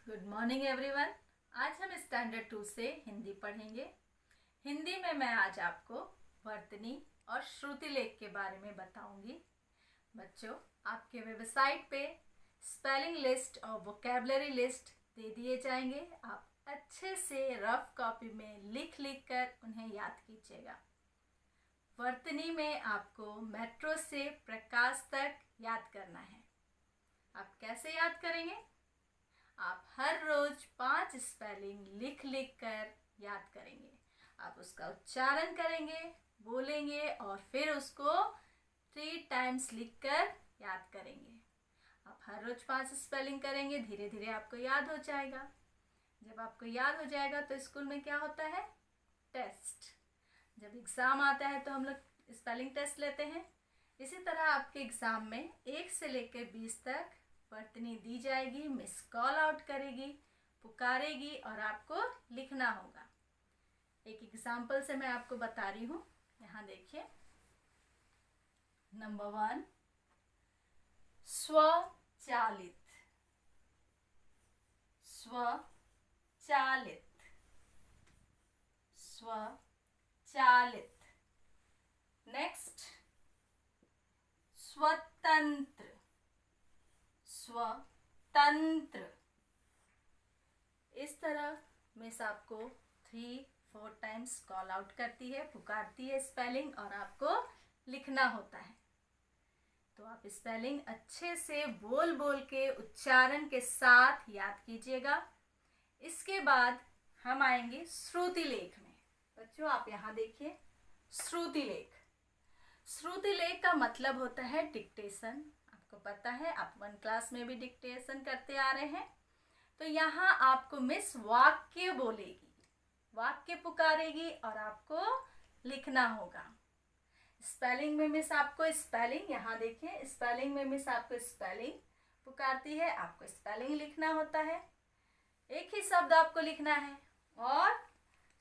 Good morning everyone. आज हम standard 2 से हिंदी पढ़ेंगे। हिंदी में मैं आज आपको वर्तनी और श्रुतिलेख के बारे में बताऊंगी। बच्चों, आपके वेबसाइट पे स्पेलिंग लिस्ट और वोकेबलरी लिस्ट दे दिए जाएंगे। आप अच्छे से रफ कॉपी में लिख लिख कर उन्हें याद कीजिएगा। वर्तनी में आपको मेट्रो से प्रकाश तक याद करना है। आप कैसे याद करेंगे? आप हर रोज 5 स्पेलिंग लिख लिख कर याद करेंगे। आप उसका उच्चारण करेंगे, बोलेंगे और फिर उसको 3 टाइम्स लिख कर याद करेंगे। आप हर रोज 5 स्पेलिंग करेंगे, धीरे धीरे आपको याद हो जाएगा। जब आपको याद हो जाएगा तो स्कूल में क्या होता है? टेस्ट। जब एग्ज़ाम आता है तो हम लोग स्पेलिंग टेस्ट लेते हैं। इसी तरह आपके एग्ज़ाम में 1 से लेकर 20 तक वर्तनी दी जाएगी, मिस कॉल आउट करेगी, पुकारेगी और आपको लिखना होगा। एक एग्जाम्पल से मैं आपको बता रही हूँ। यहाँ देखिए, नंबर 1 स्वचालित। स्वचालित, स्वचालित। नेक्स्ट, स्वतंत्र। स्वतंत्र। इस तरह मिस आपको 3-4 टाइम्स कॉल आउट करती है, पुकारती है स्पेलिंग और आपको लिखना होता है। तो आप स्पेलिंग अच्छे से बोल बोल के उच्चारण के साथ याद कीजिएगा। इसके बाद हम आएंगे श्रुतिलेख में। बच्चों, आप यहाँ देखिए, श्रुतिलेख। श्रुतिलेख का मतलब होता है डिक्टेशन। आपको पता है, आप 1 क्लास में भी डिक्टेशन करते आ रहे हैं। तो यहाँ आपको मिस वाक्य बोलेगी, वाक्य पुकारेगी और आपको लिखना होगा। स्पेलिंग में मिस आपको स्पेलिंग, यहाँ देखिए, स्पेलिंग में मिस आपको स्पेलिंग पुकारती है, आपको स्पेलिंग लिखना होता है। एक ही शब्द आपको लिखना है। और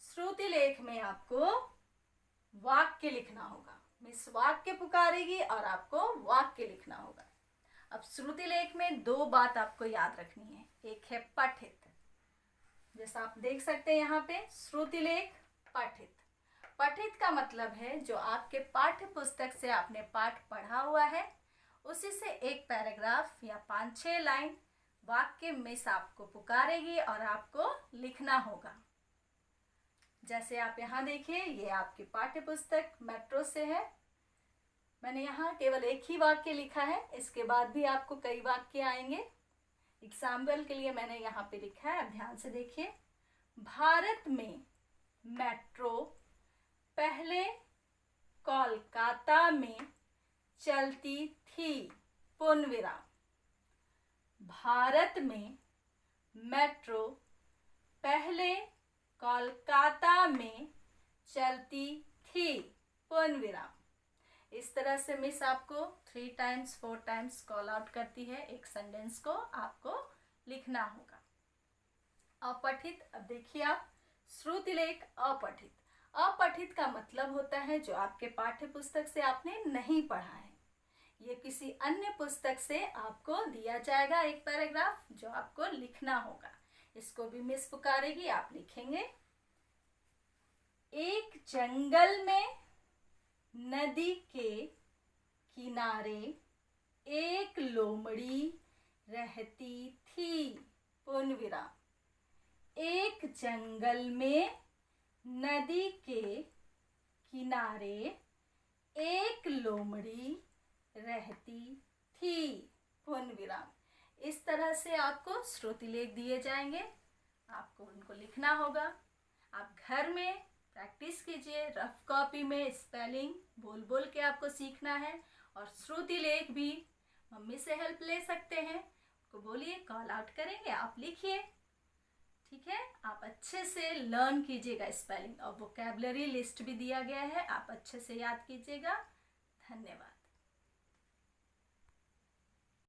श्रुतिलेख में आपको वाक्य लिखना होगा। मिस वाक्य पुकारेगी और आपको वाक्य लिखना होगा। अब श्रुतिलेख में 2 बात आपको याद रखनी है। एक है पठित, जैसा आप देख सकते हैं यहाँ पे, श्रुतिलेख पठित। पठित का मतलब है जो आपके पाठ्य पुस्तक से आपने पाठ पढ़ा हुआ है, उसी से एक पैराग्राफ या 5-6 लाइन वाक्य मिस आपको पुकारेगी और आपको लिखना होगा। जैसे आप यहाँ देखिए, ये आपकी पाठ्य पुस्तक मेट्रो से है। मैंने यहाँ केवल एक ही वाक्य लिखा है, इसके बाद भी आपको कई वाक्य आएंगे। एग्जाम्पल के लिए मैंने यहाँ पे लिखा है, अब ध्यान से देखिए। भारत में मेट्रो पहले कोलकाता में चलती थी, पूर्ण विराम। भारत में मेट्रो पहले कोलकाता में चलती थी, पूर्ण विराम। इस तरह से मिस आपको 3 टाइम्स 4 टाइम्स कॉल आउट करती है। एक सेंटेंस को आपको लिखना होगा। अपठित, अब देखिए आप, श्रुतिलेख अपठित। अपठित का मतलब होता है जो आपके पाठ्य पुस्तक से आपने नहीं पढ़ा है। ये किसी अन्य पुस्तक से आपको दिया जाएगा एक पैराग्राफ, जो आपको लिखना होगा। इसको भी मिस पुकारेगी, आप लिखेंगे। एक जंगल में नदी के किनारे एक लोमड़ी रहती थी, पूर्ण विराम। एक जंगल में नदी के किनारे एक लोमड़ी रहती थी, पूर्ण विराम। इस तरह से आपको श्रुतिलेख दिए जाएंगे, आपको उनको लिखना होगा। आप घर में प्रैक्टिस कीजिए, रफ कॉपी में स्पेलिंग बोल बोल के आपको सीखना है। और श्रुतिलेख भी मम्मी से हेल्प ले सकते हैं, उनको बोलिए, कॉल आउट करेंगे, आप लिखिए। ठीक है, आप अच्छे से लर्न कीजिएगा स्पेलिंग। और वोकेबलरी लिस्ट भी दिया गया है, आप अच्छे से याद कीजिएगा। धन्यवाद।